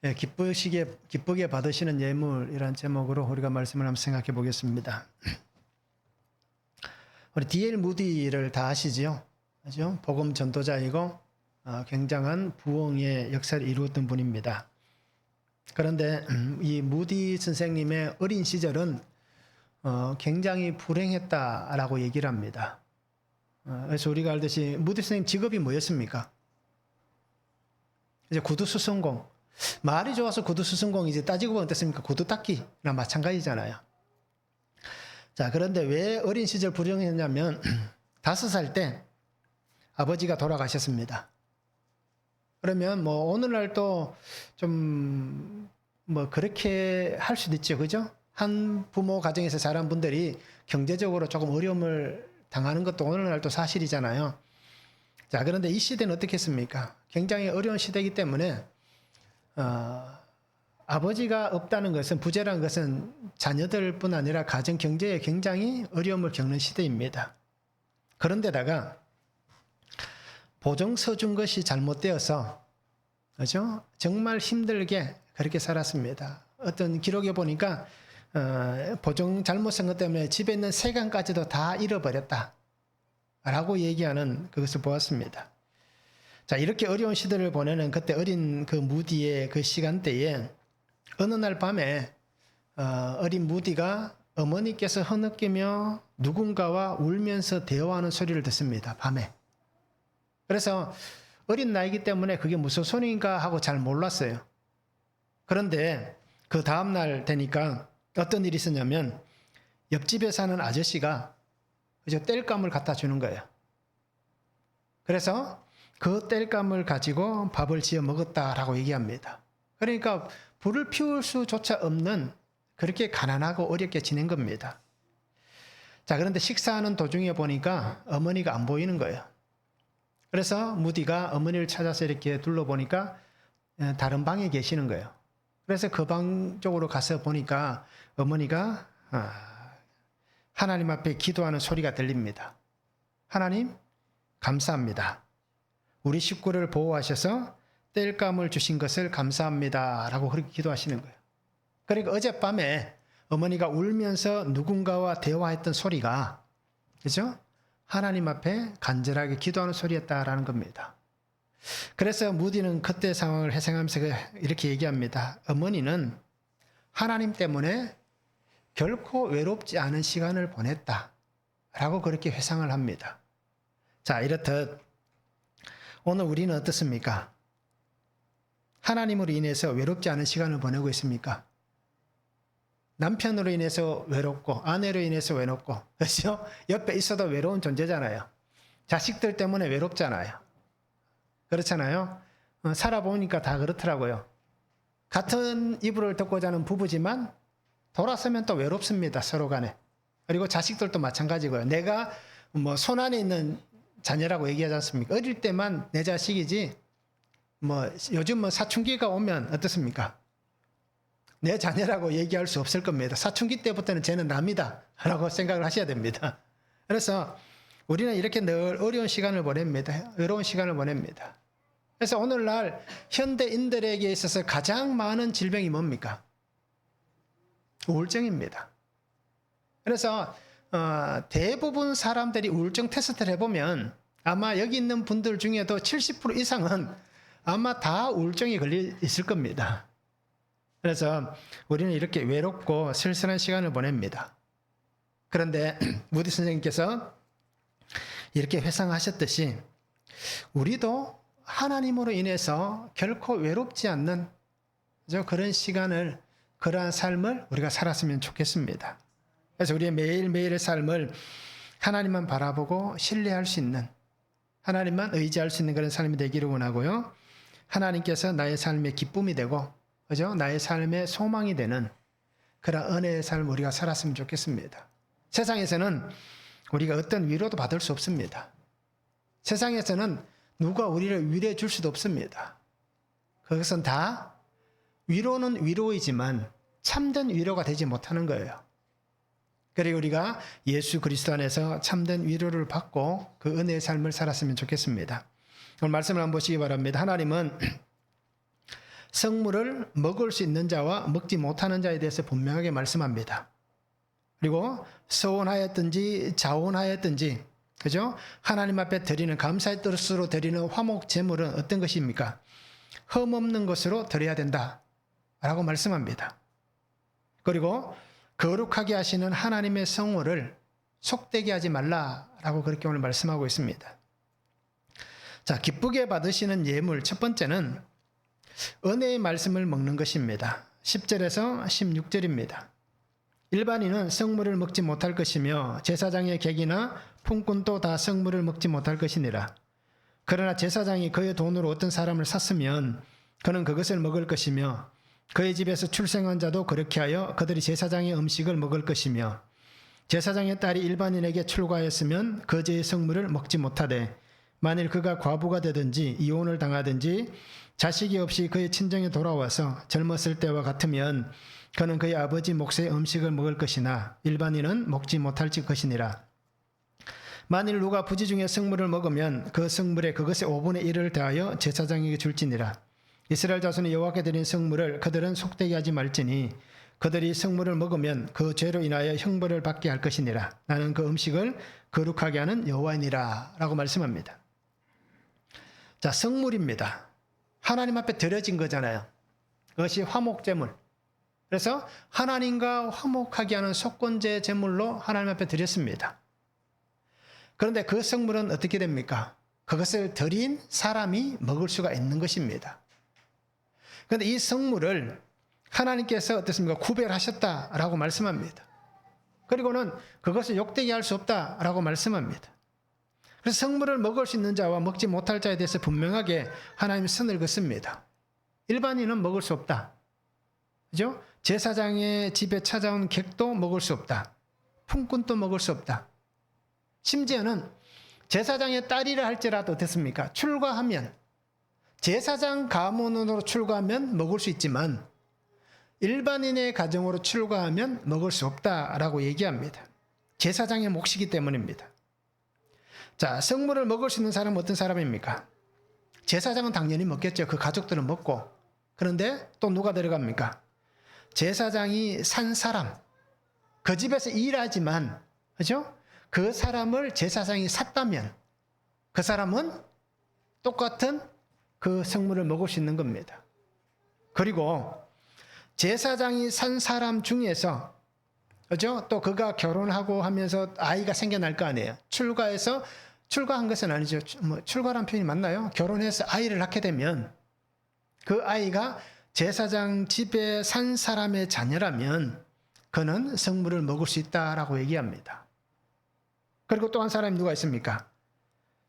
예, 기쁘게 받으시는 예물이란 제목으로 우리가 말씀을 한번 생각해 보겠습니다. 우리 D.L. 무디를 다 아시지요? 그죠? 복음 전도자이고 굉장한 부흥의 역사를 이루었던 분입니다. 그런데 이 무디 선생님의 어린 시절은 굉장히 불행했다라고 얘기를 합니다. 그래서 우리가 알듯이 무디 선생님 직업이 뭐였습니까? 이제 구두 수선공. 말이 좋아서 구두 수선공이지 따지고 보면 어떻습니까? 구두 닦기나 마찬가지잖아요. 자, 그런데 왜 어린 시절 불행했냐면 5살 때 아버지가 돌아가셨습니다. 그러면 뭐 오늘날 또 좀 뭐 그렇게 할 수도 있죠. 그죠? 한 부모 가정에서 자란 분들이 경제적으로 조금 어려움을 당하는 것도 오늘날 또 사실이잖아요. 자, 그런데 이 시대는 어떻겠습니까? 굉장히 어려운 시대이기 때문에 아버지가 없다는 것은, 부재라는 것은 자녀들뿐 아니라 가정 경제에 굉장히 어려움을 겪는 시대입니다. 그런데다가 보증서 준 것이 잘못되어서, 그죠? 정말 힘들게 그렇게 살았습니다. 어떤 기록에 보니까 보증 잘못 쓴 것 때문에 집에 있는 세간까지도 다 잃어버렸다 라고 얘기하는 그것을 보았습니다. 자, 이렇게 어려운 시대를 보내는 그때 어린 그 무디의 그 시간대에 어느 날 밤에 어린 무디가 어머니께서 흐느끼며 누군가와 울면서 대화하는 소리를 듣습니다. 밤에. 그래서 어린 나이기 때문에 그게 무슨 소리인가 하고 잘 몰랐어요. 그런데 그 다음날 되니까 어떤 일이 있었냐면 옆집에 사는 아저씨가 땔감을 갖다 주는 거예요. 그래서 그 땔감을 가지고 밥을 지어 먹었다라고 얘기합니다. 그러니까 불을 피울 수조차 없는 그렇게 가난하고 어렵게 지낸 겁니다. 자, 그런데 식사하는 도중에 보니까 어머니가 안 보이는 거예요. 그래서 무디가 어머니를 찾아서 이렇게 둘러보니까 다른 방에 계시는 거예요. 그래서 그 방 쪽으로 가서 보니까 어머니가 하나님 앞에 기도하는 소리가 들립니다. 하나님, 감사합니다. 우리 식구를 보호하셔서 땔감을 주신 것을 감사합니다 라고 그렇게 기도하시는 거예요. 그러니까 어젯밤에 어머니가 울면서 누군가와 대화했던 소리가, 그죠? 하나님 앞에 간절하게 기도하는 소리였다라는 겁니다. 그래서 무디는 그때 상황을 회상하면서 이렇게 얘기합니다. 어머니는 하나님 때문에 결코 외롭지 않은 시간을 보냈다 라고 그렇게 회상을 합니다. 자, 이렇듯 오늘 우리는 어떻습니까? 하나님으로 인해서 외롭지 않은 시간을 보내고 있습니까? 남편으로 인해서 외롭고 아내로 인해서 외롭고, 그렇죠? 옆에 있어도 외로운 존재잖아요. 자식들 때문에 외롭잖아요. 그렇잖아요. 살아보니까 다 그렇더라고요. 같은 이불을 덮고 자는 부부지만 돌아서면 또 외롭습니다, 서로 간에. 그리고 자식들도 마찬가지고요. 내가 뭐 손 안에 있는 자녀라고 얘기하지 않습니까? 어릴 때만 내 자식이지, 뭐 요즘 뭐 사춘기가 오면 어떻습니까? 내 자녀라고 얘기할 수 없을 겁니다. 사춘기 때부터는 쟤는 남이다 라고 생각을 하셔야 됩니다. 그래서 우리는 이렇게 늘 어려운 시간을 보냅니다. 외로운 시간을 보냅니다. 그래서 오늘날 현대인들에게 있어서 가장 많은 질병이 뭡니까? 우울증입니다. 그래서 대부분 사람들이 우울증 테스트를 해보면 아마 여기 있는 분들 중에도 70% 이상은 아마 다 우울증이 걸려 있을 겁니다. 그래서 우리는 이렇게 외롭고 쓸쓸한 시간을 보냅니다. 그런데 무디 선생님께서 이렇게 회상하셨듯이 우리도 하나님으로 인해서 결코 외롭지 않는 그런 시간을, 그러한 삶을 우리가 살았으면 좋겠습니다. 그래서 우리의 매일매일의 삶을 하나님만 바라보고 신뢰할 수 있는, 하나님만 의지할 수 있는 그런 삶이 되기를 원하고요. 하나님께서 나의 삶의 기쁨이 되고, 그죠? 나의 삶의 소망이 되는 그런 은혜의 삶을 우리가 살았으면 좋겠습니다. 세상에서는 우리가 어떤 위로도 받을 수 없습니다. 세상에서는 누가 우리를 위로해 줄 수도 없습니다. 그것은 다 위로는 위로이지만 참된 위로가 되지 못하는 거예요. 그리고 우리가 예수 그리스도 안에서 참된 위로를 받고 그 은혜의 삶을 살았으면 좋겠습니다. 오늘 말씀을 한번 보시기 바랍니다. 하나님은 성물을 먹을 수 있는 자와 먹지 못하는 자에 대해서 분명하게 말씀합니다. 그리고 서원하였든지 자원하였든지, 그죠? 하나님 앞에 드리는 감사의 뜻으로 드리는 화목 제물은 어떤 것입니까? 흠없는 것으로 드려야 된다 라고 말씀합니다. 그리고 거룩하게 하시는 하나님의 성물을 속되게 하지 말라라고 그렇게 오늘 말씀하고 있습니다. 자, 기쁘게 받으시는 예물 첫 번째는 은혜의 말씀을 먹는 것입니다. 10절에서 16절입니다. 일반인은 성물을 먹지 못할 것이며 제사장의 객이나 품꾼도 다 성물을 먹지 못할 것이니라. 그러나 제사장이 그의 돈으로 어떤 사람을 샀으면 그는 그것을 먹을 것이며 그의 집에서 출생한 자도 그렇게 하여 그들이 제사장의 음식을 먹을 것이며 제사장의 딸이 일반인에게 출가하였으면 그 죄의 성물을 먹지 못하되 만일 그가 과부가 되든지 이혼을 당하든지 자식이 없이 그의 친정에 돌아와서 젊었을 때와 같으면 그는 그의 아버지 몫의 음식을 먹을 것이나 일반인은 먹지 못할 것이니라. 만일 누가 부지 중에 성물을 먹으면 그 성물에 그것의 5분의 1을 더하여 제사장에게 줄지니라. 이스라엘 자손이 여호와께 드린 성물을 그들은 속되게 하지 말지니 그들이 성물을 먹으면 그 죄로 인하여 형벌을 받게 할 것이니라. 나는 그 음식을 거룩하게 하는 여호와이니라 라고 말씀합니다. 자, 성물입니다. 하나님 앞에 드려진 거잖아요. 그것이 화목제물. 그래서 하나님과 화목하게 하는 속건제 제물로 하나님 앞에 드렸습니다. 그런데 그 성물은 어떻게 됩니까? 그것을 드린 사람이 먹을 수가 있는 것입니다. 그런데 이 성물을 하나님께서 어떻습니까? 구별하셨다라고 말씀합니다. 그리고는 그것을 욕되게 할 수 없다라고 말씀합니다. 그래서 성물을 먹을 수 있는 자와 먹지 못할 자에 대해서 분명하게 하나님이 선을 긋습니다. 일반인은 먹을 수 없다. 그죠? 제사장의 집에 찾아온 객도 먹을 수 없다. 품꾼도 먹을 수 없다. 심지어는 제사장의 딸이라 할지라도 어떻습니까? 출가하면 제사장 가문으로 출가하면 먹을 수 있지만 일반인의 가정으로 출가하면 먹을 수 없다라고 얘기합니다. 제사장의 몫이기 때문입니다. 자, 성물을 먹을 수 있는 사람은 어떤 사람입니까? 제사장은 당연히 먹겠죠. 그 가족들은 먹고. 그런데 또 누가 들어갑니까? 제사장이 산 사람, 그 집에서 일하지만, 그죠? 그 사람을 제사장이 샀다면 그 사람은 똑같은 그 성물을 먹을 수 있는 겁니다. 그리고 제사장이 산 사람 중에서, 그죠? 또 그가 결혼하고 하면서 아이가 생겨날 거 아니에요. 출가한 것은 아니죠. 출가란 표현이 맞나요? 결혼해서 아이를 낳게 되면 그 아이가 제사장 집에 산 사람의 자녀라면 그는 성물을 먹을 수 있다라고 얘기합니다. 그리고 또 한 사람이 누가 있습니까?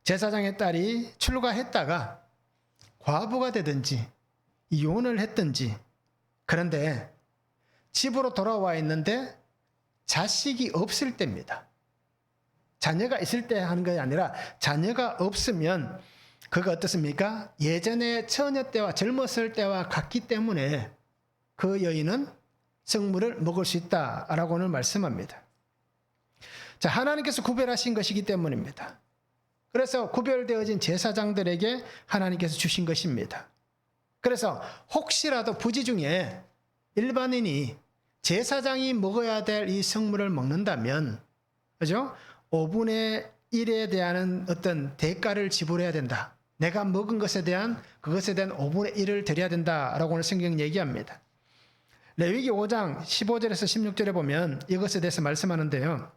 제사장의 딸이 출가했다가 과부가 되든지 이혼을 했든지, 그런데 집으로 돌아와 있는데 자식이 없을 때입니다. 자녀가 있을 때 하는 것이 아니라 자녀가 없으면 그가 어떻습니까? 예전에 처녀 때와 젊었을 때와 같기 때문에 그 여인은 성물을 먹을 수 있다라고 오늘 말씀합니다. 자, 하나님께서 구별하신 것이기 때문입니다. 그래서 구별되어진 제사장들에게 하나님께서 주신 것입니다. 그래서 혹시라도 부지 중에 일반인이 제사장이 먹어야 될 이 성물을 먹는다면, 그죠? 5분의 1에 대한 어떤 대가를 지불해야 된다. 내가 먹은 것에 대한 그것에 대한 5분의 1을 드려야 된다라고 오늘 성경 얘기합니다. 레위기 5장 15절에서 16절에 보면 이것에 대해서 말씀하는데요.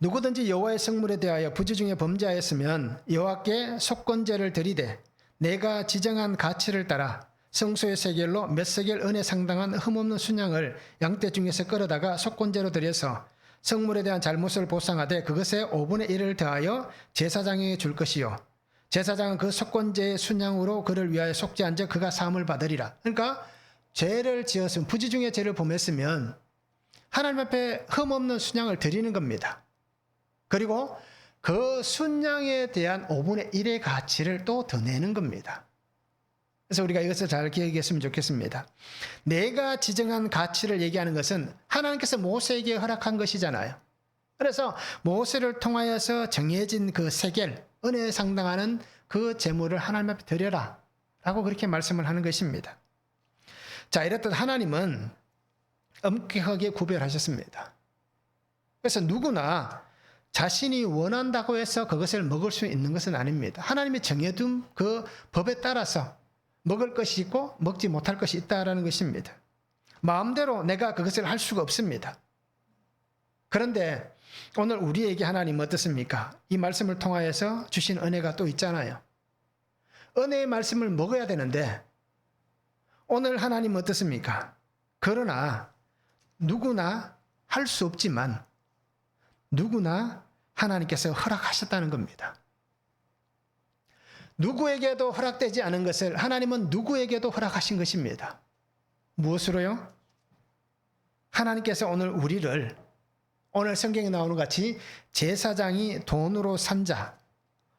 누구든지 여호와의 성물에 대하여 부지 중에 범죄하였으면 여호와께 속건제를 드리되 내가 지정한 가치를 따라 성소의 세겔로 몇 세겔 은에 상당한 흠없는 순양을 양떼 중에서 끌어다가 속건제로 드려서 성물에 대한 잘못을 보상하되 그것의 5분의 1을 더하여 제사장에게 줄 것이요 제사장은 그 속건제의 순양으로 그를 위하여 속죄한 즉 그가 사함을 받으리라. 그러니까 죄를 지었으면, 부지 중에 죄를 범했으면 하나님 앞에 흠없는 순양을 드리는 겁니다. 그리고 그 순양에 대한 5분의 1의 가치를 또 더 내는 겁니다. 그래서 우리가 이것을 잘 기억했으면 좋겠습니다. 내가 지정한 가치를 얘기하는 것은 하나님께서 모세에게 허락한 것이잖아요. 그래서 모세를 통하여서 정해진 그 세겔, 은혜에 상당하는 그 제물을 하나님 앞에 드려라 라고 그렇게 말씀을 하는 것입니다. 자, 이랬던 하나님은 엄격하게 구별하셨습니다. 그래서 누구나 자신이 원한다고 해서 그것을 먹을 수 있는 것은 아닙니다. 하나님이 정해둔 그 법에 따라서 먹을 것이 있고 먹지 못할 것이 있다라는 것입니다. 마음대로 내가 그것을 할 수가 없습니다. 그런데 오늘 우리에게 하나님은 어떻습니까? 이 말씀을 통하여서 주신 은혜가 또 있잖아요. 은혜의 말씀을 먹어야 되는데 오늘 하나님은 어떻습니까? 그러나 누구나 할 수 없지만 누구나 하나님께서 허락하셨다는 겁니다. 누구에게도 허락되지 않은 것을 하나님은 누구에게도 허락하신 것입니다. 무엇으로요? 하나님께서 오늘 우리를 오늘 성경에 나오는 같이 제사장이 돈으로 산 자,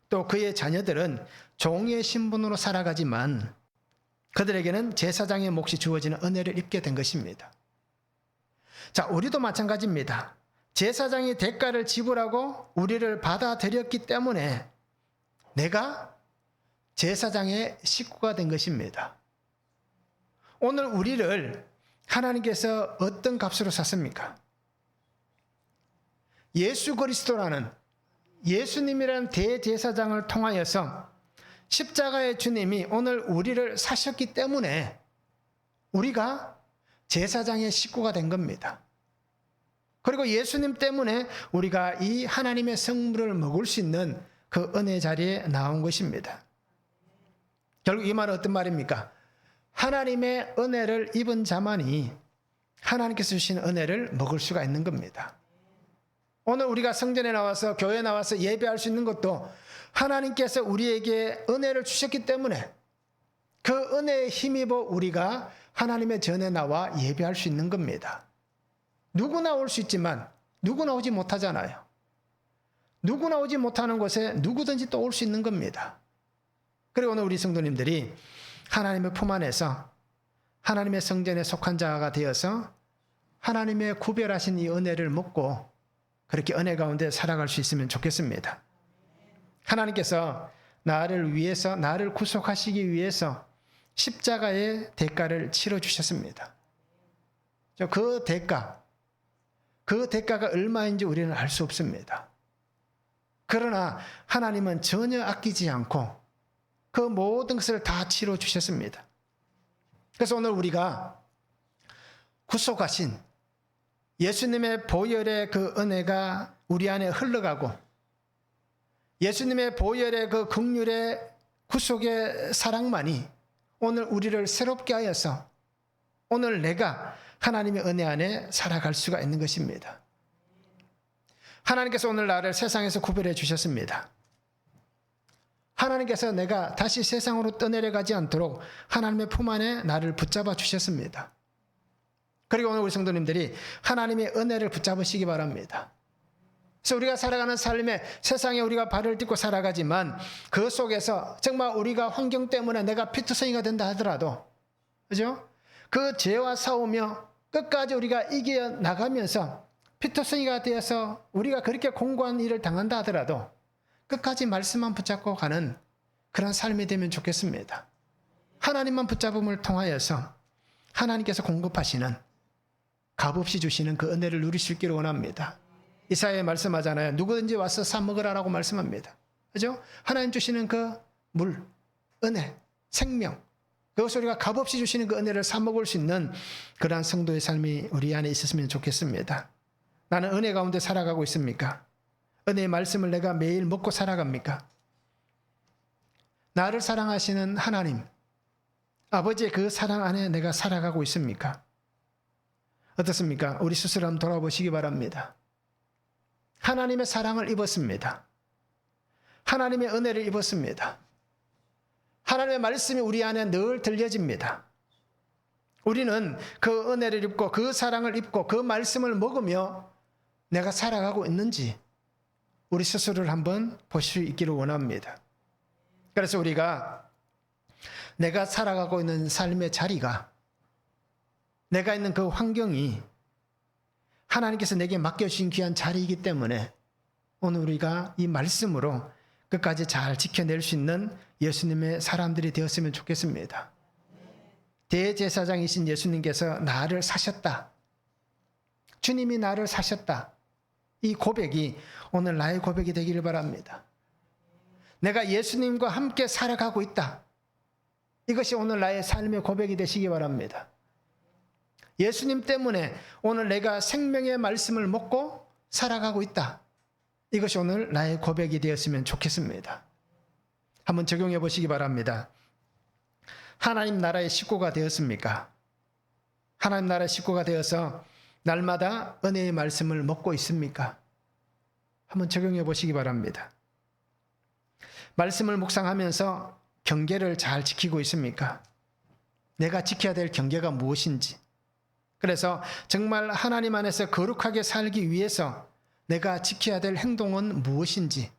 또 그의 자녀들은 종의 신분으로 살아가지만 그들에게는 제사장의 몫이 주어지는 은혜를 입게 된 것입니다. 자, 우리도 마찬가지입니다. 제사장이 대가를 지불하고 우리를 받아들였기 때문에 내가 제사장의 식구가 된 것입니다. 오늘 우리를 하나님께서 어떤 값으로 샀습니까? 예수 그리스도라는 예수님이라는 대제사장을 통하여서 십자가의 주님이 오늘 우리를 사셨기 때문에 우리가 제사장의 식구가 된 겁니다. 그리고 예수님 때문에 우리가 이 하나님의 성물을 먹을 수 있는 그 은혜 자리에 나온 것입니다. 결국 이 말은 어떤 말입니까? 하나님의 은혜를 입은 자만이 하나님께서 주신 은혜를 먹을 수가 있는 겁니다. 오늘 우리가 성전에 나와서 교회에 나와서 예배할 수 있는 것도 하나님께서 우리에게 은혜를 주셨기 때문에 그 은혜에 힘입어 우리가 하나님의 전에 나와 예배할 수 있는 겁니다. 누구나 올 수 있지만 누구나 오지 못하잖아요. 누구나 오지 못하는 곳에 누구든지 또 올 수 있는 겁니다. 그리고 오늘 우리 성도님들이 하나님의 품 안에서 하나님의 성전에 속한 자가 되어서 하나님의 구별하신 이 은혜를 먹고 그렇게 은혜 가운데 살아갈 수 있으면 좋겠습니다. 하나님께서 나를 위해서, 나를 구속하시기 위해서 십자가의 대가를 치러주셨습니다. 그 대가가 얼마인지 우리는 알 수 없습니다. 그러나 하나님은 전혀 아끼지 않고 그 모든 것을 다 치러주셨습니다. 그래서 오늘 우리가 구속하신 예수님의 보혈의 그 은혜가 우리 안에 흘러가고 예수님의 보혈의 그 긍휼의 구속의 사랑만이 오늘 우리를 새롭게 하여서 오늘 내가 하나님의 은혜 안에 살아갈 수가 있는 것입니다. 하나님께서 오늘 나를 세상에서 구별해 주셨습니다. 하나님께서 내가 다시 세상으로 떠내려가지 않도록 하나님의 품 안에 나를 붙잡아 주셨습니다. 그리고 오늘 우리 성도님들이 하나님의 은혜를 붙잡으시기 바랍니다. 그래서 우리가 살아가는 삶에 세상에 우리가 발을 딛고 살아가지만 그 속에서 정말 우리가 환경 때문에 내가 피투성이가 된다 하더라도 그죠? 그 죄와 싸우며 끝까지 우리가 이겨 나가면서 피투성이가 되어서 우리가 그렇게 공고한 일을 당한다 하더라도 끝까지 말씀만 붙잡고 가는 그런 삶이 되면 좋겠습니다. 하나님만 붙잡음을 통하여서 하나님께서 공급하시는 값없이 주시는 그 은혜를 누릴 수 있기를 원합니다. 이사야에 말씀하잖아요. 누구든지 와서 사 먹으라라고 말씀합니다. 그죠? 하나님 주시는 그 물, 은혜, 생명, 그것을 우리가 값없이 주시는 그 은혜를 사 먹을 수 있는 그러한 성도의 삶이 우리 안에 있었으면 좋겠습니다. 나는 은혜 가운데 살아가고 있습니까? 은혜의 말씀을 내가 매일 먹고 살아갑니까? 나를 사랑하시는 하나님, 아버지의 그 사랑 안에 내가 살아가고 있습니까? 어떻습니까? 우리 스스로 한번 돌아보시기 바랍니다. 하나님의 사랑을 입었습니다. 하나님의 은혜를 입었습니다. 하나님의 말씀이 우리 안에 늘 들려집니다. 우리는 그 은혜를 입고 그 사랑을 입고 그 말씀을 먹으며 내가 살아가고 있는지 우리 스스로를 한번 볼 수 있기를 원합니다. 그래서 우리가 내가 살아가고 있는 삶의 자리가 내가 있는 그 환경이 하나님께서 내게 맡겨주신 귀한 자리이기 때문에 오늘 우리가 이 말씀으로 끝까지 잘 지켜낼 수 있는 예수님의 사람들이 되었으면 좋겠습니다. 대제사장이신 예수님께서 나를 사셨다. 주님이 나를 사셨다. 이 고백이 오늘 나의 고백이 되기를 바랍니다. 내가 예수님과 함께 살아가고 있다. 이것이 오늘 나의 삶의 고백이 되시기 바랍니다. 예수님 때문에 오늘 내가 생명의 말씀을 먹고 살아가고 있다. 이것이 오늘 나의 고백이 되었으면 좋겠습니다. 한번 적용해 보시기 바랍니다. 하나님 나라의 식구가 되었습니까? 하나님 나라의 식구가 되어서 날마다 은혜의 말씀을 먹고 있습니까? 한번 적용해 보시기 바랍니다. 말씀을 묵상하면서 경계를 잘 지키고 있습니까? 내가 지켜야 될 경계가 무엇인지. 그래서 정말 하나님 안에서 거룩하게 살기 위해서 내가 지켜야 될 행동은 무엇인지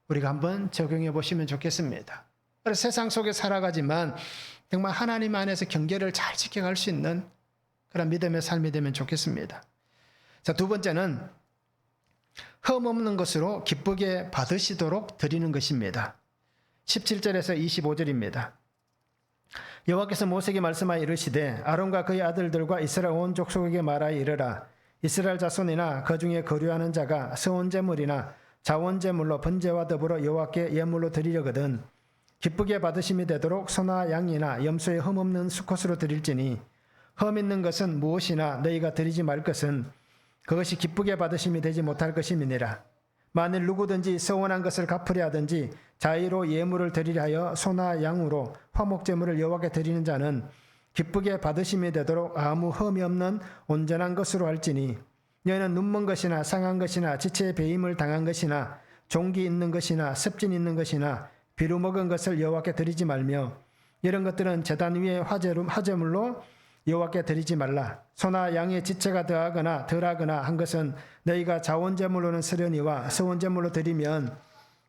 우리가 한번 적용해 보시면 좋겠습니다. 그래서 세상 속에 살아가지만 정말 하나님 안에서 경계를 잘 지켜갈 수 있는 그런 믿음의 삶이 되면 좋겠습니다. 자, 두 번째는 흠없는 것으로 기쁘게 받으시도록 드리는 것입니다. 17절에서 25절입니다. 여호와께서 모세에게 말씀하여 이르시되 아론과 그의 아들들과 이스라엘 온 족속에게 말하여 이르라. 이스라엘 자손이나 그 중에 거류하는 자가 서원제물이나 자원제물로 번제와 더불어 여호와께 예물로 드리려거든 기쁘게 받으심이 되도록 소나 양이나 염소의 흠없는 수컷으로 드릴지니 흠 있는 것은 무엇이나 너희가 드리지 말 것은 그것이 기쁘게 받으심이 되지 못할 것임이니라. 만일 누구든지 서원한 것을 갚으려 하든지 자의로 예물을 드리려 하여 소나 양으로 화목제물을 여호와께 드리는 자는 기쁘게 받으심이 되도록 아무 흠이 없는 온전한 것으로 할지니 너희는 눈먼 것이나 상한 것이나 지체에 배임을 당한 것이나 종기 있는 것이나 습진 있는 것이나 비루 먹은 것을 여호와께 드리지 말며 이런 것들은 제단 위에 화제물로 여호와께 드리지 말라. 소나 양의 지체가 더하거나 덜하거나 한 것은 너희가 자원제물로는 스려니와 서원제물로 드리면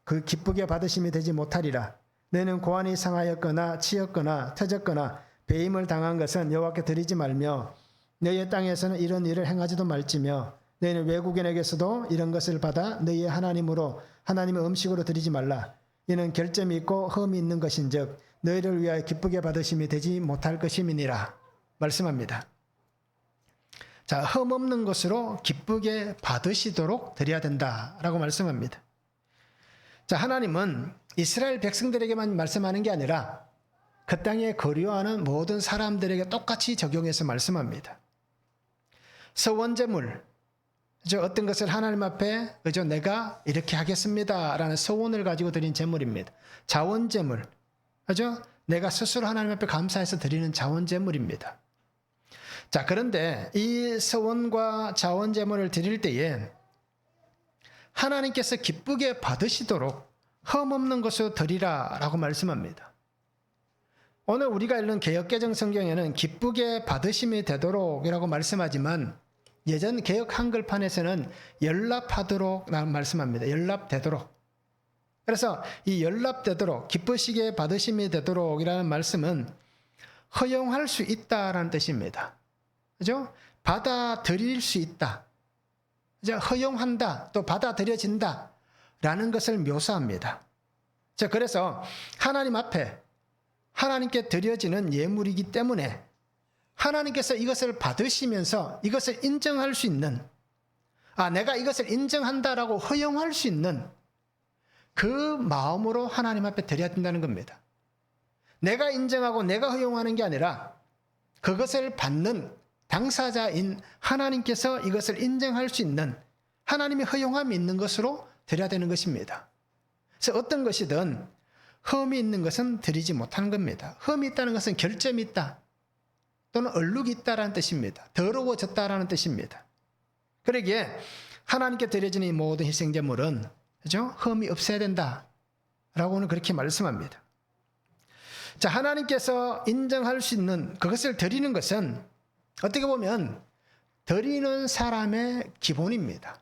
그 기쁘게 받으심이 되지 못하리라. 너희는 고안이 상하였거나 치였거나 터졌거나 배임을 당한 것은 여호와께 드리지 말며 너희의 땅에서는 이런 일을 행하지도 말지며 너희는 외국인에게서도 이런 것을 받아 너희의 하나님으로 하나님의 음식으로 드리지 말라. 이는 결점이 있고 흠이 있는 것인즉 너희를 위하여 기쁘게 받으심이 되지 못할 것임이니라. 말씀합니다. 자, 흠 없는 것으로 기쁘게 받으시도록 드려야 된다라고 말씀합니다. 자, 하나님은 이스라엘 백성들에게만 말씀하는 게 아니라 그 땅에 거류하는 모든 사람들에게 똑같이 적용해서 말씀합니다. 서원제물, 어떤 것을 하나님 앞에 내가 이렇게 하겠습니다라는 서원을 가지고 드린 제물입니다. 자원제물, 내가 스스로 하나님 앞에 감사해서 드리는 자원제물입니다. 자, 그런데 이 서원과 자원제물을 드릴 때에 하나님께서 기쁘게 받으시도록 흠없는 것으로 드리라라고 말씀합니다. 오늘 우리가 읽는 개역개정 성경에는 기쁘게 받으심이 되도록이라고 말씀하지만 예전 개역 한글판에서는 연락하도록 말씀합니다. 연락되도록. 그래서 이 연락되도록 기쁘시게 받으심이 되도록이라는 말씀은 허용할 수 있다라는 뜻입니다. 그죠? 받아들일 수 있다. 허용한다. 또 받아들여진다. 라는 것을 묘사합니다. 자, 그래서 하나님 앞에 하나님께 드려지는 예물이기 때문에 하나님께서 이것을 받으시면서 이것을 인정할 수 있는, 내가 이것을 인정한다라고 허용할 수 있는 그 마음으로 하나님 앞에 드려야 된다는 겁니다. 내가 인정하고 내가 허용하는 게 아니라 그것을 받는 당사자인 하나님께서 이것을 인정할 수 있는 하나님의 허용함이 있는 것으로 드려야 되는 것입니다. 그래서 어떤 것이든 흠이 있는 것은 드리지 못하는 겁니다. 흠이 있다는 것은 결점이 있다 또는 얼룩이 있다라는 뜻입니다. 더러워졌다라는 뜻입니다. 그러기에 하나님께 드려지는 이 모든 희생제물은 흠이 없어야 된다라고는 그렇게 말씀합니다. 자, 하나님께서 인정할 수 있는 그것을 드리는 것은 어떻게 보면 드리는 사람의 기본입니다.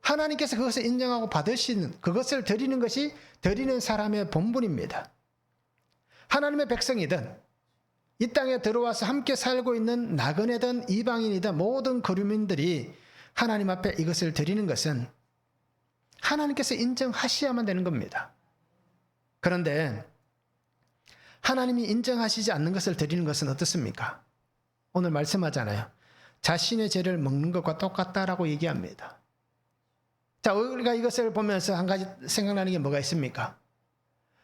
하나님께서 그것을 인정하고 받으시는 그것을 드리는 것이 드리는 사람의 본분입니다. 하나님의 백성이든 이 땅에 들어와서 함께 살고 있는 나그네든 이방인이든 모든 거류민들이 하나님 앞에 이것을 드리는 것은 하나님께서 인정하셔야만 되는 겁니다. 그런데 하나님이 인정하시지 않는 것을 드리는 것은 어떻습니까? 오늘 말씀하잖아요. 자신의 죄를 먹는 것과 똑같다라고 얘기합니다. 자, 우리가 이것을 보면서 한 가지 생각나는 게 뭐가 있습니까?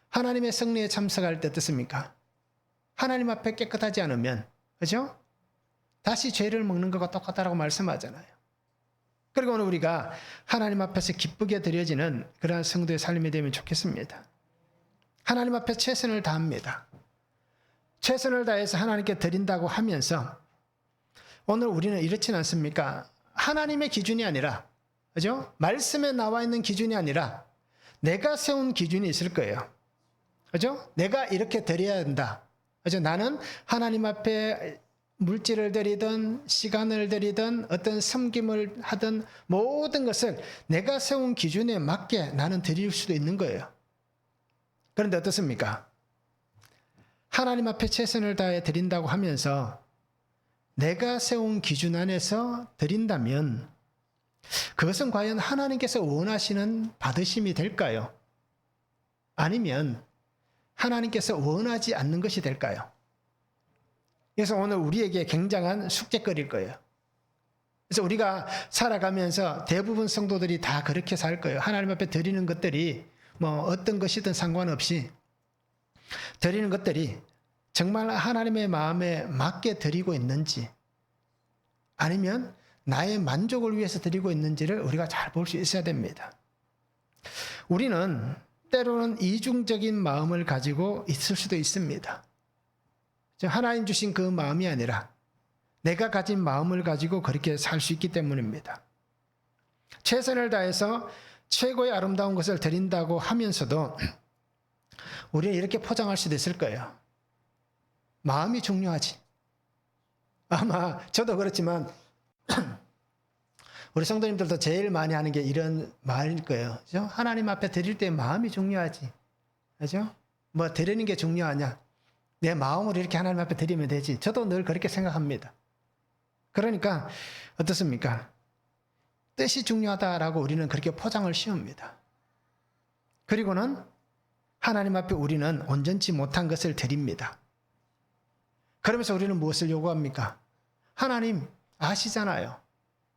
하나님의 성례에 참석할 때 어떻습니까? 하나님 앞에 깨끗하지 않으면, 그죠? 다시 죄를 먹는 것과 똑같다라고 말씀하잖아요. 그리고 오늘 우리가 하나님 앞에서 기쁘게 드려지는 그러한 성도의 삶이 되면 좋겠습니다. 하나님 앞에 최선을 다합니다. 최선을 다해서 하나님께 드린다고 하면서 오늘 우리는 이렇지는 않습니까? 하나님의 기준이 아니라, 그죠? 말씀에 나와 있는 기준이 아니라 내가 세운 기준이 있을 거예요. 그죠? 내가 이렇게 드려야 한다. 그죠? 나는 하나님 앞에 물질을 드리든 시간을 드리든 어떤 섬김을 하든 모든 것을 내가 세운 기준에 맞게 나는 드릴 수도 있는 거예요. 그런데 어떻습니까? 하나님 앞에 최선을 다해 드린다고 하면서 내가 세운 기준 안에서 드린다면 그것은 과연 하나님께서 원하시는 받으심이 될까요? 아니면 하나님께서 원하지 않는 것이 될까요? 그래서 오늘 우리에게 굉장한 숙제거리일 거예요. 그래서 우리가 살아가면서 대부분 성도들이 다 그렇게 살 거예요. 하나님 앞에 드리는 것들이 뭐 어떤 것이든 상관없이 드리는 것들이 정말 하나님의 마음에 맞게 드리고 있는지 아니면 나의 만족을 위해서 드리고 있는지를 우리가 잘 볼 수 있어야 됩니다. 우리는 때로는 이중적인 마음을 가지고 있을 수도 있습니다. 하나님 주신 그 마음이 아니라 내가 가진 마음을 가지고 그렇게 살 수 있기 때문입니다. 최선을 다해서 최고의 아름다운 것을 드린다고 하면서도 우리는 이렇게 포장할 수도 있을 거예요. 마음이 중요하지. 아마 저도 그렇지만 우리 성도님들도 제일 많이 하는 게 이런 말일 거예요. 그죠? 하나님 앞에 드릴 때 마음이 중요하지. 그죠? 뭐 드리는 게 중요하냐? 내 마음으로 이렇게 하나님 앞에 드리면 되지. 저도 늘 그렇게 생각합니다. 그러니까 어떻습니까? 뜻이 중요하다라고 우리는 그렇게 포장을 씌웁니다. 그리고는 하나님 앞에 우리는 온전치 못한 것을 드립니다. 그러면서 우리는 무엇을 요구합니까? 하나님 아시잖아요.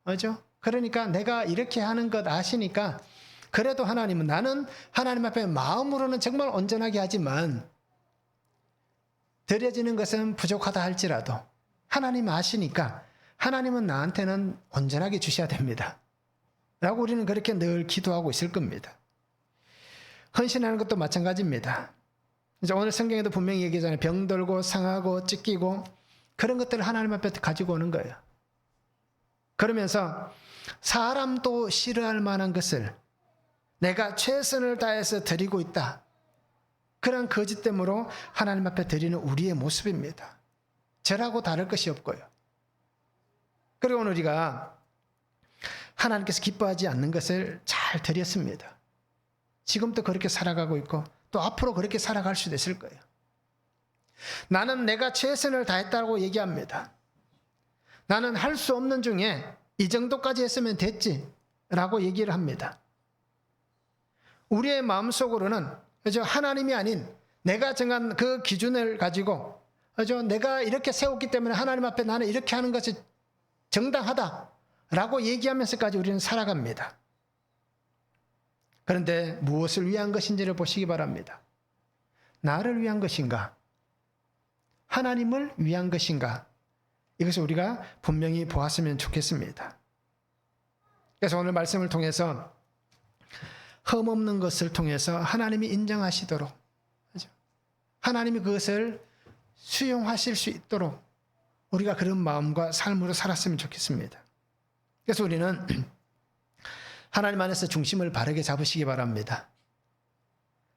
그죠? 그러니까 내가 이렇게 하는 것 아시니까 그래도 하나님은 나는 하나님 앞에 마음으로는 정말 온전하게 하지만 드려지는 것은 부족하다 할지라도 하나님 아시니까 하나님은 나한테는 온전하게 주셔야 됩니다. 라고 우리는 그렇게 늘 기도하고 있을 겁니다. 헌신하는 것도 마찬가지입니다. 이제 오늘 성경에도 분명히 얘기하잖아요. 병들고 상하고 찢기고 그런 것들을 하나님 앞에 가지고 오는 거예요. 그러면서 사람도 싫어할 만한 것을 내가 최선을 다해서 드리고 있다. 그런 거짓됨으로 하나님 앞에 드리는 우리의 모습입니다. 저라고 다를 것이 없고요. 그리고 오늘 우리가 하나님께서 기뻐하지 않는 것을 잘 드렸습니다. 지금도 그렇게 살아가고 있고 또 앞으로 그렇게 살아갈 수도 있을 거예요. 나는 내가 최선을 다했다고 얘기합니다. 나는 할 수 없는 중에 이 정도까지 했으면 됐지 라고 얘기를 합니다. 우리의 마음속으로는 하나님이 아닌 내가 정한 그 기준을 가지고 내가 이렇게 세웠기 때문에 하나님 앞에 나는 이렇게 하는 것이 정당하다라고 얘기하면서까지 우리는 살아갑니다. 그런데 무엇을 위한 것인지를 보시기 바랍니다. 나를 위한 것인가? 하나님을 위한 것인가? 이것을 우리가 분명히 보았으면 좋겠습니다. 그래서 오늘 말씀을 통해서 흠없는 것을 통해서 하나님이 인정하시도록 하나님이 그것을 수용하실 수 있도록 우리가 그런 마음과 삶으로 살았으면 좋겠습니다. 그래서 우리는 하나님 안에서 중심을 바르게 잡으시기 바랍니다.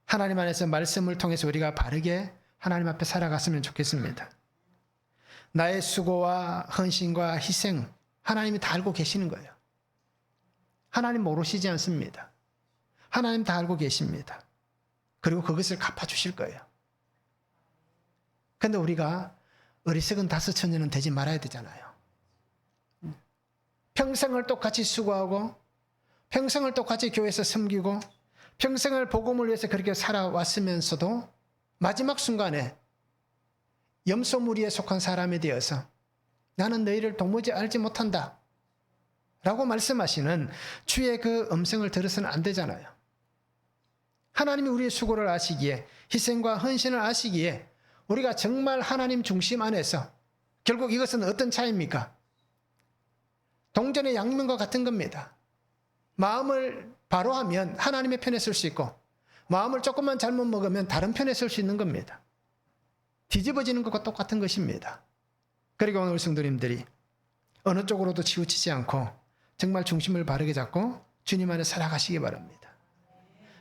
하나님 안에서 말씀을 통해서 우리가 바르게 하나님 앞에 살아갔으면 좋겠습니다. 나의 수고와 헌신과 희생 하나님이 다 알고 계시는 거예요. 하나님 모르시지 않습니다. 하나님 다 알고 계십니다. 그리고 그것을 갚아주실 거예요. 그런데 우리가 어리석은 다섯 처녀는 되지 말아야 되잖아요. 평생을 똑같이 수고하고 평생을 똑같이 교회에서 섬기고 평생을 복음을 위해서 그렇게 살아왔으면서도 마지막 순간에 염소 무리에 속한 사람이 되어서 나는 너희를 도무지 알지 못한다 라고 말씀하시는 주의 그 음성을 들어서는 안 되잖아요. 하나님이 우리의 수고를 아시기에, 희생과 헌신을 아시기에 우리가 정말 하나님 중심 안에서, 결국 이것은 어떤 차이입니까? 동전의 양면과 같은 겁니다. 마음을 바로 하면 하나님의 편에 설 수 있고, 마음을 조금만 잘못 먹으면 다른 편에 설 수 있는 겁니다. 뒤집어지는 것과 똑같은 것입니다. 그리고 오늘 성도님들이 어느 쪽으로도 치우치지 않고 정말 중심을 바르게 잡고 주님 안에 살아가시기 바랍니다.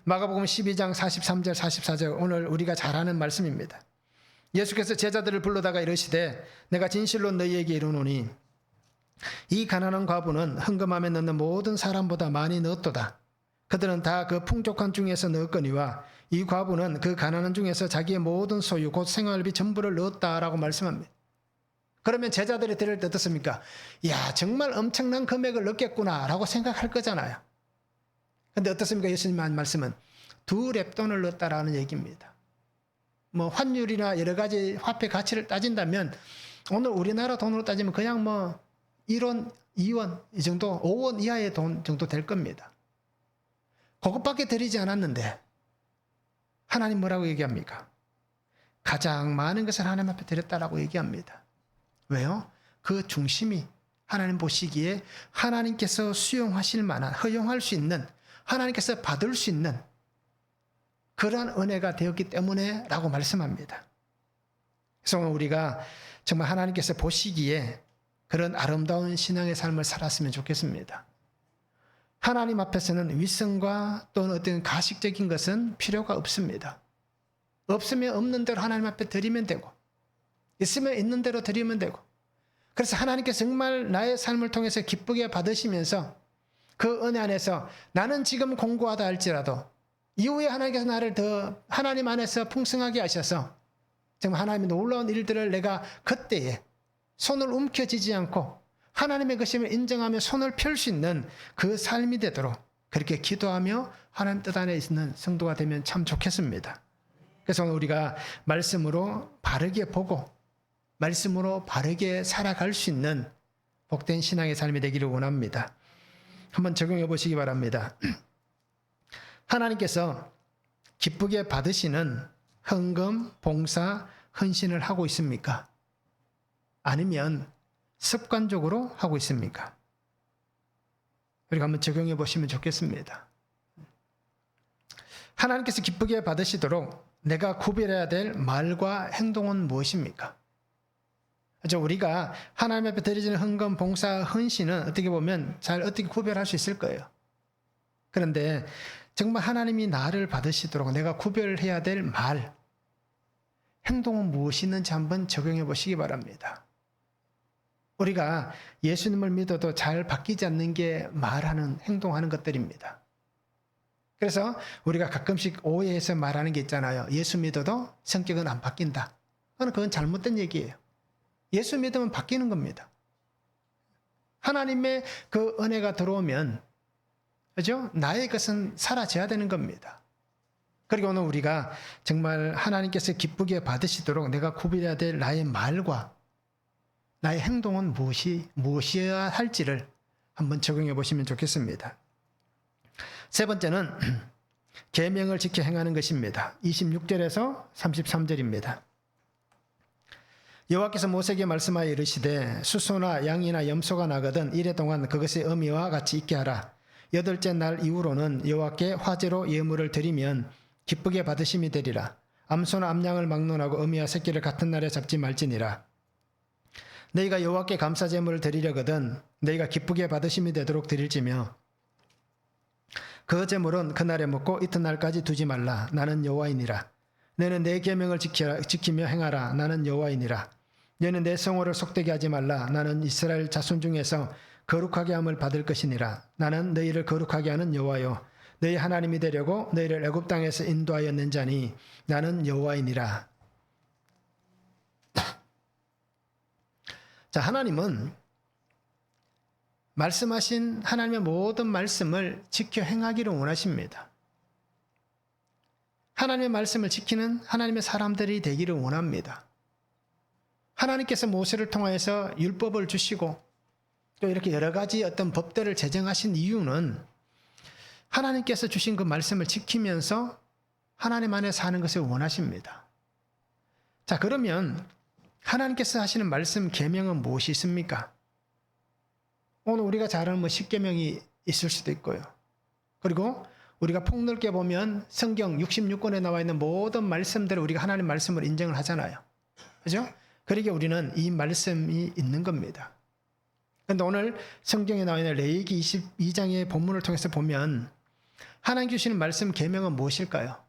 마가복음 12장 43절 44절, 오늘 우리가 잘 아는 말씀입니다. 예수께서 제자들을 불러다가 이르시되 내가 진실로 너희에게 이르노니 이 가난한 과부는 헌금함에 넣는 모든 사람보다 많이 넣었도다. 그들은 다 그 풍족한 중에서 넣었거니와 이 과부는 그 가난한 중에서 자기의 모든 소유 곧 생활비 전부를 넣었다라고 말씀합니다. 그러면 제자들이 들을 때 어떻습니까? 야, 정말 엄청난 금액을 넣겠구나 라고 생각할 거잖아요. 근데 어떻습니까? 예수님의 말씀은 2렙돈을 넣었다라는 얘기입니다. 뭐 환율이나 여러 가지 화폐 가치를 따진다면 오늘 우리나라 돈으로 따지면 그냥 뭐 1원, 2원 이 정도, 5원 이하의 돈 정도 될 겁니다. 그것밖에 드리지 않았는데 하나님 뭐라고 얘기합니까? 가장 많은 것을 하나님 앞에 드렸다라고 얘기합니다. 왜요? 그 중심이 하나님 보시기에 하나님께서 수용하실 만한, 허용할 수 있는, 하나님께서 받을 수 있는 그러한 은혜가 되었기 때문에 라고 말씀합니다. 그래서 우리가 정말 하나님께서 보시기에 그런 아름다운 신앙의 삶을 살았으면 좋겠습니다. 하나님 앞에서는 위선과 또는 어떤 가식적인 것은 필요가 없습니다. 없으면 없는 대로 하나님 앞에 드리면 되고, 있으면 있는 대로 드리면 되고, 그래서 하나님께서 정말 나의 삶을 통해서 기쁘게 받으시면서 그 은혜 안에서 나는 지금 공고하다 할지라도 이후에 하나님께서 나를 더 하나님 안에서 풍성하게 하셔서 정말 하나님의 놀라운 일들을 내가 그때에 손을 움켜쥐지 않고 하나님의 것임을 인정하며 손을 펼 수 있는 그 삶이 되도록 그렇게 기도하며 하나님 뜻 안에 있는 성도가 되면 참 좋겠습니다. 그래서 우리가 말씀으로 바르게 보고 말씀으로 바르게 살아갈 수 있는 복된 신앙의 삶이 되기를 원합니다. 한번 적용해 보시기 바랍니다. 하나님께서 기쁘게 받으시는 헌금, 봉사, 헌신을 하고 있습니까? 아니면 습관적으로 하고 있습니까? 우리가 한번 적용해 보시면 좋겠습니다. 하나님께서 기쁘게 받으시도록 내가 구별해야 될 말과 행동은 무엇입니까? 우리가 하나님 앞에 드리는 헌금, 봉사, 헌신은 어떻게 보면 잘 어떻게 구별할 수 있을 거예요. 그런데 정말 하나님이 나를 받으시도록 내가 구별해야 될 말, 행동은 무엇이 있는지 한번 적용해 보시기 바랍니다. 우리가 예수님을 믿어도 잘 바뀌지 않는 게 말하는, 행동하는 것들입니다. 그래서 우리가 가끔씩 오해해서 말하는 게 있잖아요. 예수 믿어도 성격은 안 바뀐다. 그건 잘못된 얘기예요. 예수 믿으면 바뀌는 겁니다. 하나님의 그 은혜가 들어오면, 그죠? 나의 것은 사라져야 되는 겁니다. 그리고 오늘 우리가 정말 하나님께서 기쁘게 받으시도록 내가 구별해야 될 나의 말과 나의 행동은 무엇이어야 할지를 한번 적용해 보시면 좋겠습니다. 세 번째는 계명을 지켜 행하는 것입니다. 26절에서 33절입니다. 여호와께서 모세에게 말씀하여 이르시되 수소나 양이나 염소가 나거든 이래 동안 그것의 의미와 같이 있게 하라. 8째 날 이후로는 여호와께 화제로 예물을 드리면 기쁘게 받으심이 되리라. 암소나 암양을 막론하고 어미와 새끼를 같은 날에 잡지 말지니라. 너희가 여호와께 감사제물을 드리려거든 너희가 기쁘게 받으심이 되도록 드릴지며 그 제물은 그날에 먹고 이튿날까지 두지 말라. 나는 여호와이니라. 너는 내 계명을 지키며 행하라. 나는 여호와이니라. 너는 내 성호를 속되게 하지 말라. 나는 이스라엘 자손 중에서 거룩하게 함을 받을 것이니라. 나는 너희를 거룩하게 하는 여호와요 너희 하나님이 되려고 너희를 애굽 땅에서 인도하였는 자니 나는 여호와이니라. 자, 하나님은 말씀하신 하나님의 모든 말씀을 지켜 행하기를 원하십니다. 하나님의 말씀을 지키는 하나님의 사람들이 되기를 원합니다. 하나님께서 모세를 통하여서 율법을 주시고 또 이렇게 여러 가지 어떤 법들을 제정하신 이유는 하나님께서 주신 그 말씀을 지키면서 하나님 안에 사는 것을 원하십니다. 자, 그러면 하나님께서 하시는 말씀 계명은 무엇이 있습니까? 오늘 우리가 잘 아는 십계명이 있을 수도 있고요. 그리고 우리가 폭넓게 보면 성경 66권에 나와 있는 모든 말씀들을 우리가 하나님 말씀을 인정을 하잖아요. 그죠? 그러기에 우리는 이 말씀이 있는 겁니다. 그런데 오늘 성경에 나와 있는 레위기 22장의 본문을 통해서 보면 하나님 주시는 말씀 계명은 무엇일까요?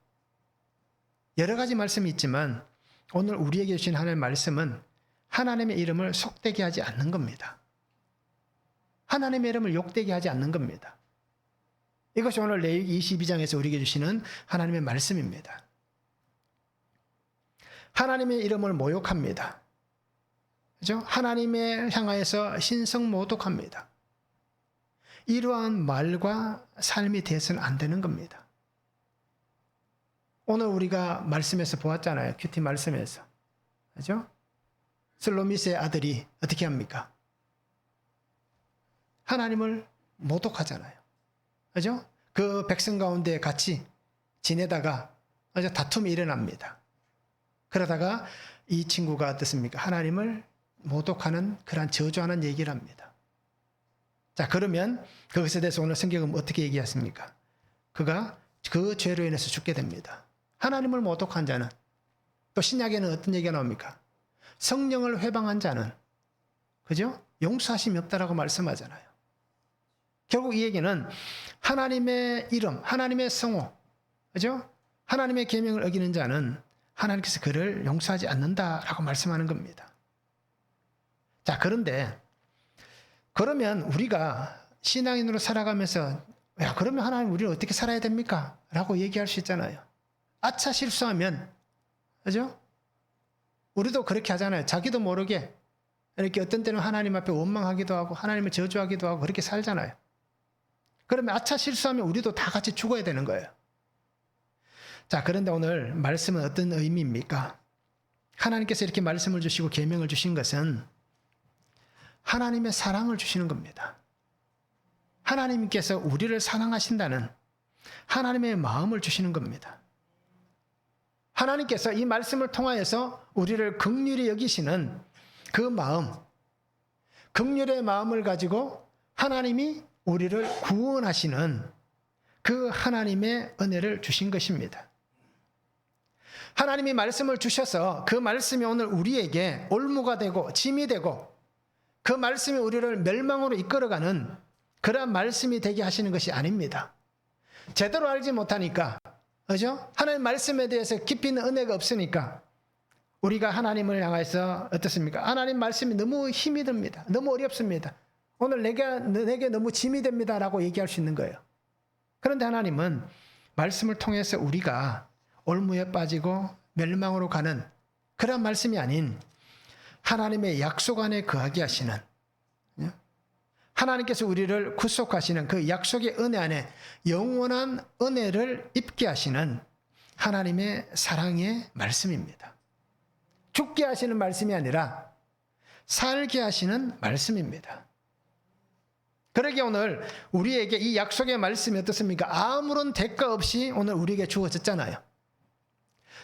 여러 가지 말씀이 있지만 오늘 우리에게 주신 하나님의 말씀은 하나님의 이름을 속되게 하지 않는 겁니다. 하나님의 이름을 욕되게 하지 않는 겁니다. 이것이 오늘 레위기 22장에서 우리에게 주시는 하나님의 말씀입니다. 하나님의 이름을 모욕합니다. 그죠? 하나님의 향하여서 신성모독합니다. 이러한 말과 삶이 돼서는 안 되는 겁니다. 오늘 우리가 말씀에서 보았잖아요. 큐티 말씀에서. 그죠? 슬로미스의 아들이 어떻게 합니까? 하나님을 모독하잖아요. 그죠? 그 백성 가운데 같이 지내다가 다툼이 일어납니다. 그러다가 이 친구가 어떻습니까? 하나님을 모독하는 그런 저주하는 얘기를 합니다. 자, 그러면 그것에 대해서 오늘 성경은 어떻게 얘기했습니까? 그가 그 죄로 인해서 죽게 됩니다. 하나님을 모독한 자는, 또 신약에는 어떤 얘기가 나옵니까? 성령을 회방한 자는, 그죠? 용서하심이 없다라고 말씀하잖아요. 결국 이 얘기는 하나님의 이름, 하나님의 성호, 그죠? 하나님의 계명을 어기는 자는 하나님께서 그를 용서하지 않는다라고 말씀하는 겁니다. 자, 그런데 그러면 우리가 신앙인으로 살아가면서 야, 그러면 하나님 우리는 어떻게 살아야 됩니까? 라고 얘기할 수 있잖아요. 아차 실수하면, 그죠? 우리도 그렇게 하잖아요. 자기도 모르게 이렇게 어떤 때는 하나님 앞에 원망하기도 하고 하나님을 저주하기도 하고 그렇게 살잖아요. 그러면 아차 실수하면 우리도 다 같이 죽어야 되는 거예요. 자, 그런데 오늘 말씀은 어떤 의미입니까? 하나님께서 이렇게 말씀을 주시고 계명을 주신 것은 하나님의 사랑을 주시는 겁니다. 하나님께서 우리를 사랑하신다는 하나님의 마음을 주시는 겁니다. 하나님께서 이 말씀을 통하여서 우리를 긍휼히 여기시는 그 마음, 긍휼의 마음을 가지고 하나님이 우리를 구원하시는 그 하나님의 은혜를 주신 것입니다. 하나님이 말씀을 주셔서 그 말씀이 오늘 우리에게 올무가 되고 짐이 되고 그 말씀이 우리를 멸망으로 이끌어가는 그러한 말씀이 되게 하시는 것이 아닙니다. 제대로 알지 못하니까, 그죠? 하나님 말씀에 대해서 깊이 있는 은혜가 없으니까 우리가 하나님을 향해서 어떻습니까? 하나님 말씀이 너무 힘이 듭니다. 너무 어렵습니다. 오늘 내게 너무 짐이 됩니다. 라고 얘기할 수 있는 거예요. 그런데 하나님은 말씀을 통해서 우리가 올무에 빠지고 멸망으로 가는 그런 말씀이 아닌 하나님의 약속 안에 거하게 하시는, 하나님께서 우리를 구속하시는 그 약속의 은혜 안에 영원한 은혜를 입게 하시는 하나님의 사랑의 말씀입니다. 죽게 하시는 말씀이 아니라 살게 하시는 말씀입니다. 그러기에 오늘 우리에게 이 약속의 말씀이 어떻습니까? 아무런 대가 없이 오늘 우리에게 주어졌잖아요.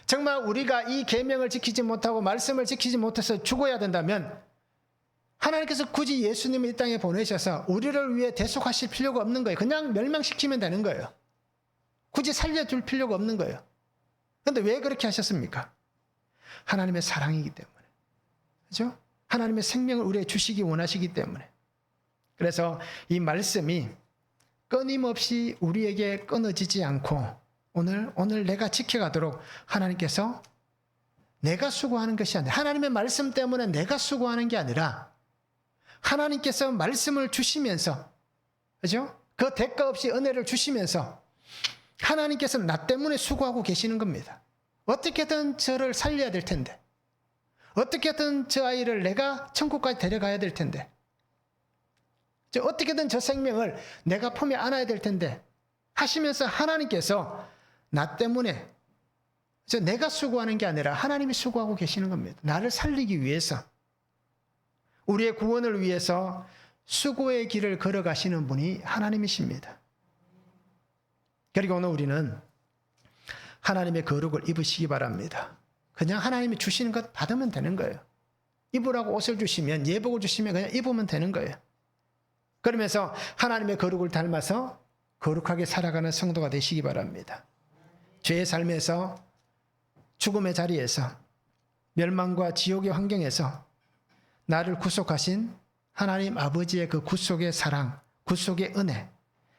정말 우리가 이 계명을 지키지 못하고 말씀을 지키지 못해서 죽어야 된다면 하나님께서 굳이 예수님을 이 땅에 보내셔서 우리를 위해 대속하실 필요가 없는 거예요. 그냥 멸망시키면 되는 거예요. 굳이 살려줄 필요가 없는 거예요. 그런데 왜 그렇게 하셨습니까? 하나님의 사랑이기 때문에. 그죠? 하나님의 생명을 우리에게 주시기 원하시기 때문에. 그래서 이 말씀이 끊임없이 우리에게 끊어지지 않고 오늘 내가 지켜가도록 하나님께서 내가 수고하는 것이 아니라 하나님의 말씀 때문에 내가 수고하는 게 아니라 하나님께서 말씀을 주시면서, 그죠? 그 대가 없이 은혜를 주시면서 하나님께서 나 때문에 수고하고 계시는 겁니다. 어떻게든 저를 살려야 될 텐데, 어떻게든 저 아이를 내가 천국까지 데려가야 될 텐데, 어떻게든 저 생명을 내가 품에 안아야 될 텐데 하시면서 하나님께서 나 때문에 그래서 내가 수고하는 게 아니라 하나님이 수고하고 계시는 겁니다. 나를 살리기 위해서, 우리의 구원을 위해서 수고의 길을 걸어가시는 분이 하나님이십니다. 그리고 오늘 우리는 하나님의 거룩을 입으시기 바랍니다. 그냥 하나님이 주시는 것 받으면 되는 거예요. 입으라고 옷을 주시면, 예복을 주시면 그냥 입으면 되는 거예요. 그러면서 하나님의 거룩을 닮아서 거룩하게 살아가는 성도가 되시기 바랍니다. 죄의 삶에서, 죽음의 자리에서, 멸망과 지옥의 환경에서 나를 구속하신 하나님 아버지의 그 구속의 사랑, 구속의 은혜,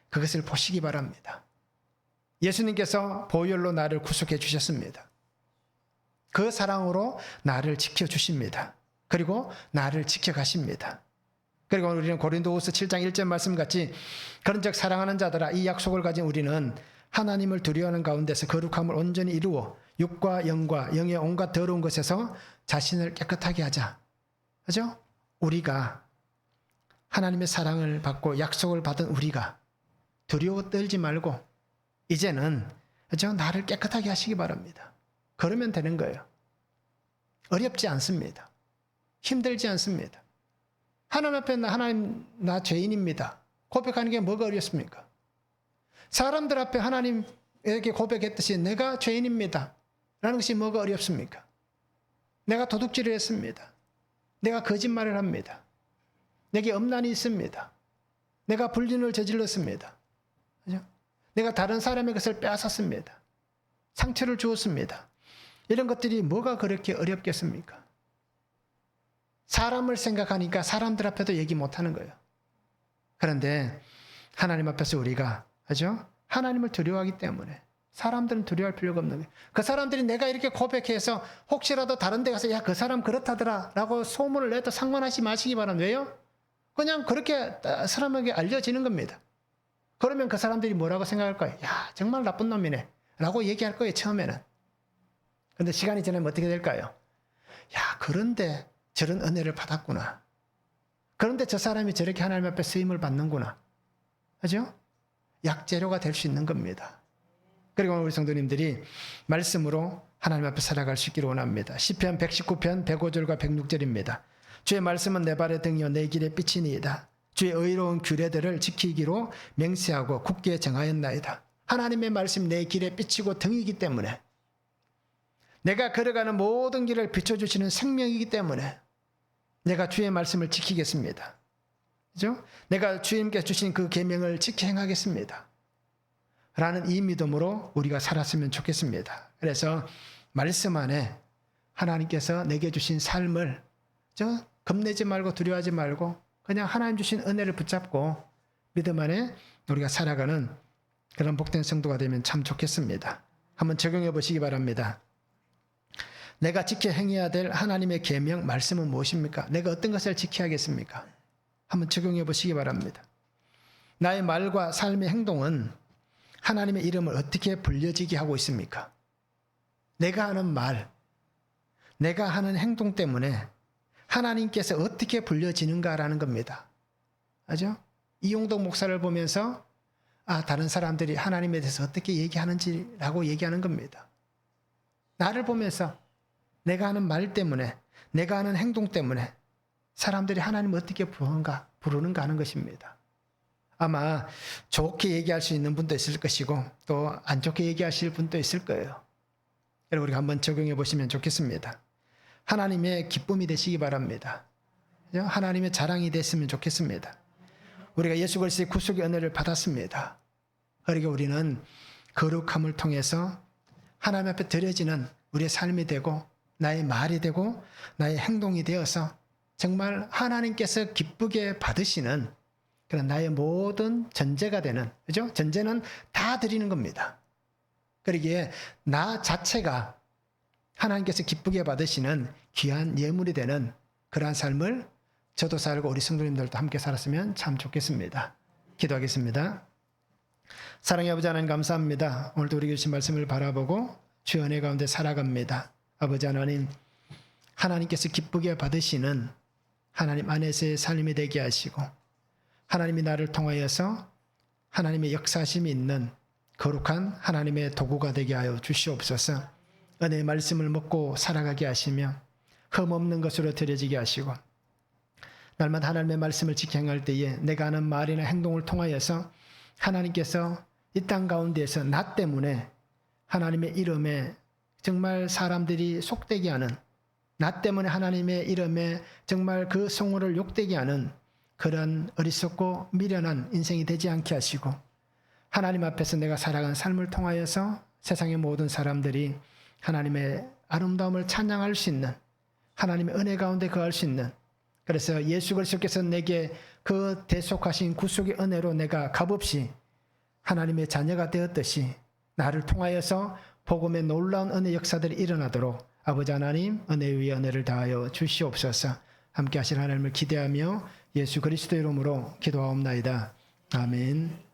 그것을 보시기 바랍니다. 예수님께서 보혈로 나를 구속해 주셨습니다. 그 사랑으로 나를 지켜주십니다. 그리고 나를 지켜가십니다. 그리고 우리는 고린도후서 7장 1절 말씀같이 그런즉 사랑하는 자들아, 이 약속을 가진 우리는 하나님을 두려워하는 가운데서 거룩함을 온전히 이루어 육과 영과 영의 온갖 더러운 것에서 자신을 깨끗하게 하자. 그죠? 우리가 하나님의 사랑을 받고 약속을 받은 우리가 두려워 떨지 말고 이제는, 그죠? 나를 깨끗하게 하시기 바랍니다. 그러면 되는 거예요. 어렵지 않습니다. 힘들지 않습니다. 하나님 앞에 하나님, 나 죄인입니다. 고백하는 게 뭐가 어렵습니까? 사람들 앞에 하나님에게 고백했듯이 내가 죄인입니다 라는 것이 뭐가 어렵습니까? 내가 도둑질을 했습니다. 내가 거짓말을 합니다. 내게 엄난이 있습니다. 내가 불륜을 저질렀습니다. 그죠? 내가 다른 사람의 것을 빼앗았습니다. 상처를 주었습니다. 이런 것들이 뭐가 그렇게 어렵겠습니까? 사람을 생각하니까 사람들 앞에도 얘기 못하는 거예요. 그런데 하나님 앞에서 우리가, 그죠? 하나님을 두려워하기 때문에 사람들은 두려워할 필요가 없는 거예요. 그 사람들이 내가 이렇게 고백해서 혹시라도 다른 데 가서 야, 그 사람 그렇다더라 라고 소문을 내도 상관하지 마시기 바랍니다. 왜요? 그냥 그렇게 사람에게 알려지는 겁니다. 그러면 그 사람들이 뭐라고 생각할 거예요? 야, 정말 나쁜 놈이네 라고 얘기할 거예요, 처음에는. 그런데 시간이 지나면 어떻게 될까요? 야, 그런데 저런 은혜를 받았구나. 그런데 저 사람이 저렇게 하나님 앞에 쓰임을 받는구나. 그죠? 약재료가 될 수 있는 겁니다. 그리고 우리 성도님들이 말씀으로 하나님 앞에 살아갈 수 있기를 원합니다. 시편 119편 105절과 106절입니다. 주의 말씀은 내 발의 등이요 내 길의 빛이니이다. 주의 의로운 규례들을 지키기로 맹세하고 굳게 정하였나이다. 하나님의 말씀 내 길의 빛이고 등이기 때문에, 내가 걸어가는 모든 길을 비춰주시는 생명이기 때문에 내가 주의 말씀을 지키겠습니다. 그죠? 내가 주님께서 주신 그 계명을 지켜 행하겠습니다. 라는 이 믿음으로 우리가 살았으면 좋겠습니다. 그래서 말씀 안에 하나님께서 내게 주신 삶을 겁내지 말고 두려워하지 말고 그냥 하나님 주신 은혜를 붙잡고 믿음 안에 우리가 살아가는 그런 복된 성도가 되면 참 좋겠습니다. 한번 적용해 보시기 바랍니다. 내가 지켜 행해야 될 하나님의 계명 말씀은 무엇입니까? 내가 어떤 것을 지켜야겠습니까? 한번 적용해 보시기 바랍니다. 나의 말과 삶의 행동은 하나님의 이름을 어떻게 불려지게 하고 있습니까? 내가 하는 말, 내가 하는 행동 때문에 하나님께서 어떻게 불려지는가라는 겁니다. 알죠? 이용덕 목사를 보면서 다른 사람들이 하나님에 대해서 어떻게 얘기하는지라고 얘기하는 겁니다. 나를 보면서 내가 하는 말 때문에, 내가 하는 행동 때문에 사람들이 하나님을 어떻게 부르는가 하는 것입니다. 아마 좋게 얘기할 수 있는 분도 있을 것이고 또 안 좋게 얘기하실 분도 있을 거예요. 여러분 우리가 한번 적용해 보시면 좋겠습니다. 하나님의 기쁨이 되시기 바랍니다. 하나님의 자랑이 됐으면 좋겠습니다. 우리가 예수 그리스도의 구속의 은혜를 받았습니다. 그러니까 우리는 거룩함을 통해서 하나님 앞에 드려지는 우리의 삶이 되고 나의 말이 되고 나의 행동이 되어서 정말 하나님께서 기쁘게 받으시는 그런 나의 모든 전제가 되는, 그죠? 전제는 다 드리는 겁니다. 그러기에 나 자체가 하나님께서 기쁘게 받으시는 귀한 예물이 되는 그러한 삶을 저도 살고 우리 성도님들도 함께 살았으면 참 좋겠습니다. 기도하겠습니다. 사랑의 아버지 하나님 감사합니다. 오늘도 우리에게 주신 말씀을 바라보고 주의 은혜 가운데 살아갑니다. 아버지 하나님, 하나님께서 기쁘게 받으시는 하나님 안에서의 삶이 되게 하시고 하나님이 나를 통하여서 하나님의 역사심이 있는 거룩한 하나님의 도구가 되게 하여 주시옵소서. 은혜의 말씀을 먹고 살아가게 하시며 흠없는 것으로 드려지게 하시고 날마다 하나님의 말씀을 지켜 행할 때에 내가 하는 말이나 행동을 통하여서 하나님께서 이 땅 가운데에서 나 때문에 하나님의 이름에 정말 사람들이 속되게 하는, 나 때문에 하나님의 이름에 정말 그 성호를 욕되게 하는 그런 어리석고 미련한 인생이 되지 않게 하시고 하나님 앞에서 내가 살아간 삶을 통하여서 세상의 모든 사람들이 하나님의 아름다움을 찬양할 수 있는, 하나님의 은혜 가운데 거할 수 있는, 그래서 예수 그리스도께서 내게 그 대속하신 구속의 은혜로 내가 값없이 하나님의 자녀가 되었듯이 나를 통하여서 복음의 놀라운 은혜 역사들이 일어나도록 아버지 하나님 은혜 위에 은혜를 다하여 주시옵소서. 함께 하실 하나님을 기대하며 예수 그리스도 이름으로 기도하옵나이다. 아멘.